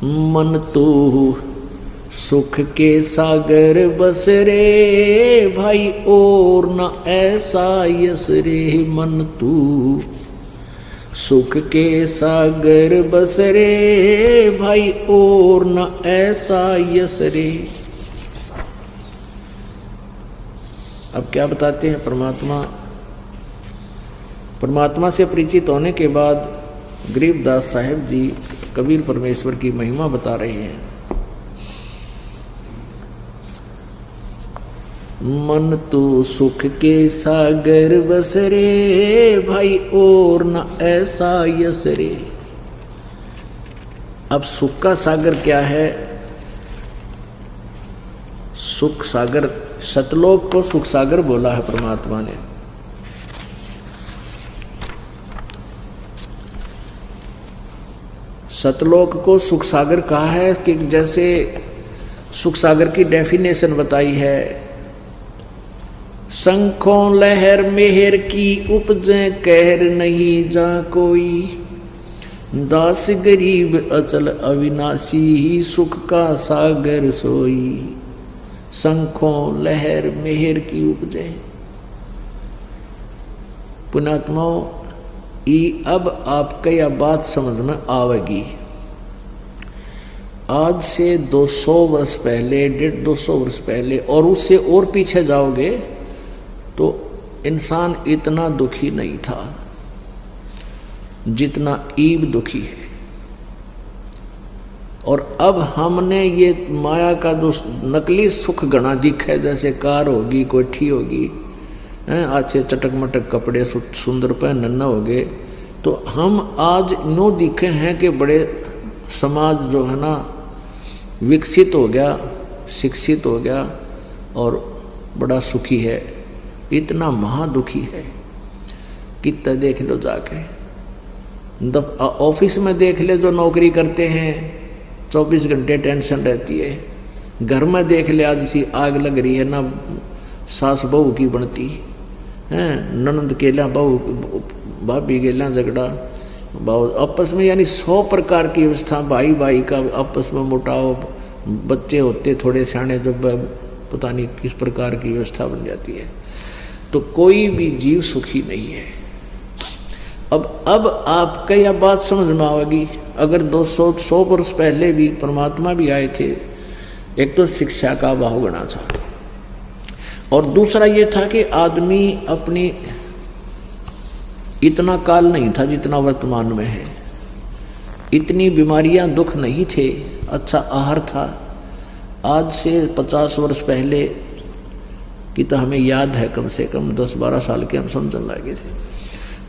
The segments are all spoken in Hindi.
मन तू सुख के सागर बस रे भाई और न ऐसा यस रे। मन तू सुख के सागर बस रे भाई और न ऐसा यस रे। अब क्या बताते हैं परमात्मा से परिचित होने के बाद गरीबदास साहिब जी कबीर परमेश्वर की महिमा बता रहे हैं। मन तो सुख के सागर बस रे भाई और न ऐसा यस रे। अब सुख का सागर क्या है? सुख सागर, सतलोक को सुख सागर बोला है परमात्मा ने। सतलोक को सुख सागर कहा है कि जैसे सुख सागर की डेफिनेशन बताई है, शंखों लहर मेहर की उपजे कहर नहीं जा कोई, दास गरीब अचल अविनाशी सुख का सागर सोई। शंखों लहर मेहर की उपजे। पुण्यात्माओं, अब आपको यह बात समझ में आवेगी। आज से 200 वर्ष पहले, 150 वर्ष पहले और उससे और पीछे जाओगे तो इंसान इतना दुखी नहीं था जितना ईब दुखी है। और अब हमने ये माया का जो नकली सुख गणा दिखा है, जैसे कार होगी, कोठी होगी, अच्छे चटक मटक कपड़े सुंदर पहनना हो गए, तो हम आज नो दिखे हैं कि बड़े समाज जो है ना विकसित हो गया, शिक्षित हो गया और बड़ा सुखी है। इतना महादुखी है। कितना देख लो जाके, ऑफिस में देख ले जो नौकरी करते हैं 24 घंटे टेंशन रहती है। घर में देख ले आज इसी आग लग रही है ना, सास बहू की बनती है, ननंद केला बहू, भाभी गेला झगड़ा बहू आपस में, यानी 100 प्रकार की व्यवस्था, भाई भाई का आपस में मुटाव, बच्चे होते थोड़े सियाने जब पता नहीं किस प्रकार की व्यवस्था बन जाती है। तो कोई भी जीव सुखी नहीं है। अब आपका यह बात समझ में आएगी। अगर 200 वर्ष पहले भी परमात्मा भी आए थे, एक तो शिक्षा का अभाव गणा था और दूसरा ये था कि आदमी अपनी इतना काल नहीं था जितना वर्तमान में है। इतनी बीमारियां, दुख नहीं थे, अच्छा आहार था। आज से 50 वर्ष पहले की तो हमें याद है, कम से कम 10-12 साल के हम समझने लगे थे।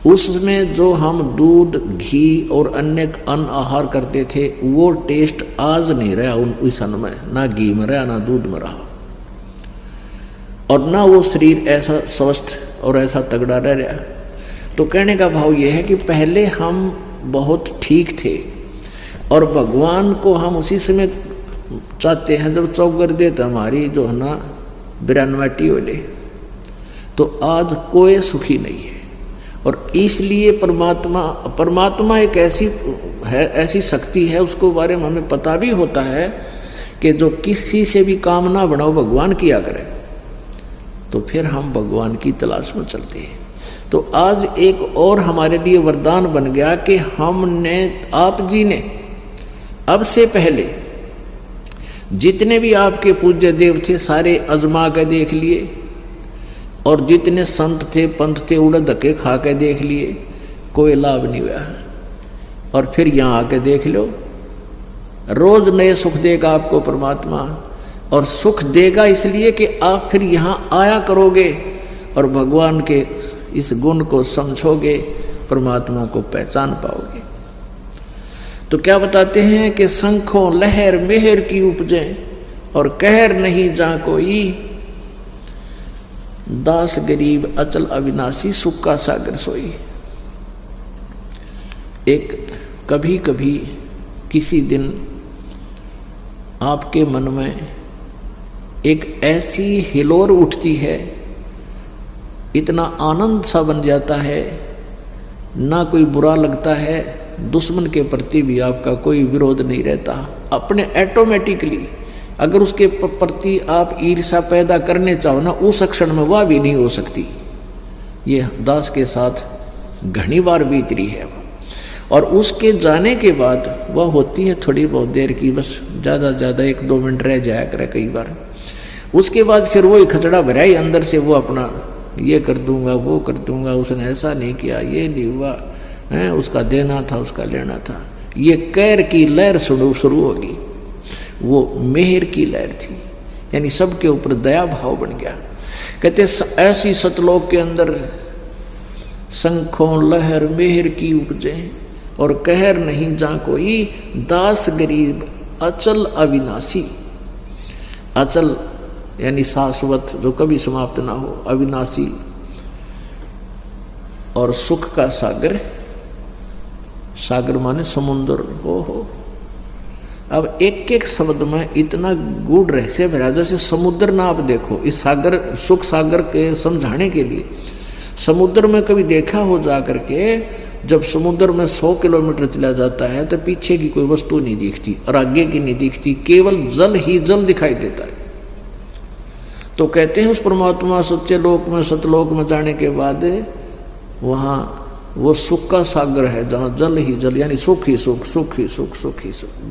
उसमें जो हम दूध, घी और अन्य अन्न आहार करते थे, वो टेस्ट आज नहीं रहा उस अन्न में, ना घी में रहा ना दूध में रहा, और ना वो शरीर ऐसा स्वस्थ और ऐसा तगड़ा रह रहा। तो कहने का भाव ये है कि पहले हम बहुत ठीक थे और भगवान को हम उसी समय चाहते हैं जब चौगर देते हमारी जो है ना 92 वाले। तो आज कोई सुखी नहीं है और इसलिए परमात्मा एक ऐसी शक्ति है, उसको बारे में हमें पता भी होता है कि जो किसी से भी काम ना बनाओ भगवान किया करे, तो फिर हम भगवान की तलाश में चलते हैं। तो आज एक और हमारे लिए वरदान बन गया कि हमने, आप जी ने अब से पहले जितने भी आपके पूज्य देव थे सारे आजमा के देख लिए, और जितने संत थे पंथ थे उड़े धक्के खा के देख लिए, कोई लाभ नहीं हुआ। और फिर यहाँ आके देख लो, रोज नए सुख देगा आपको परमात्मा, और सुख देगा इसलिए कि आप फिर यहाँ आया करोगे और भगवान के इस गुण को समझोगे, परमात्मा को पहचान पाओगे। तो क्या बताते हैं कि शंखों लहर मेहर की उपजे और कहर नहीं जा कोई, दास गरीब अचल अविनाशी सुख का सागर सोई। एक कभी कभी किसी दिन आपके मन में एक ऐसी हिलोर उठती है, इतना आनंद सा बन जाता है ना कोई बुरा लगता है, दुश्मन के प्रति भी आपका कोई विरोध नहीं रहता। अपने ऑटोमेटिकली अगर उसके प्रति आप ईर्ष्या पैदा करने चाहो ना, उस क्षण में वह भी नहीं हो सकती। ये दास के साथ घनी बार बीत रही है। और उसके जाने के बाद वह होती है थोड़ी बहुत देर की, बस ज़्यादा ज़्यादा 1-2 मिनट रह जाया करे कई बार। उसके बाद फिर वही खचड़ा भरा ही अंदर से, वो अपना ये कर दूंगा, वो कर दूंगा, उसने ऐसा नहीं किया, ये नहीं हुआ है, उसका देना था, उसका लेना था। ये कैर की लहर शुरू होगी। वो मेहर की लहर थी, यानी सबके ऊपर दया भाव बन गया। कहते ऐसी सतलोक के अंदर शंखों लहर मेहर की उपजे और कहर नहीं जा कोई, दास गरीब अचल अविनाशी। अचल यानी शाश्वत, जो कभी समाप्त ना हो, अविनाशी और सुख का सागर। सागर माने समुद्र हो। अब एक एक शब्द में इतना गूढ़ रहस्य भरा, जैसे समुद्र ना आप देखो, इस सागर सुख सागर के समझाने के लिए समुद्र में कभी देखा हो जा करके, जब समुद्र में 100 किलोमीटर चला जाता है तो पीछे की कोई वस्तु नहीं दिखती और आगे की नहीं दिखती, केवल जल ही जल दिखाई देता है। तो कहते हैं उस परमात्मा सच्चे लोक में, सतलोक में जाने के बाद वहाँ वो सुख का सागर है, जहाँ जल ही जल, यानी सुख ही सुख, सुख ही सुख, सुख ही सुख।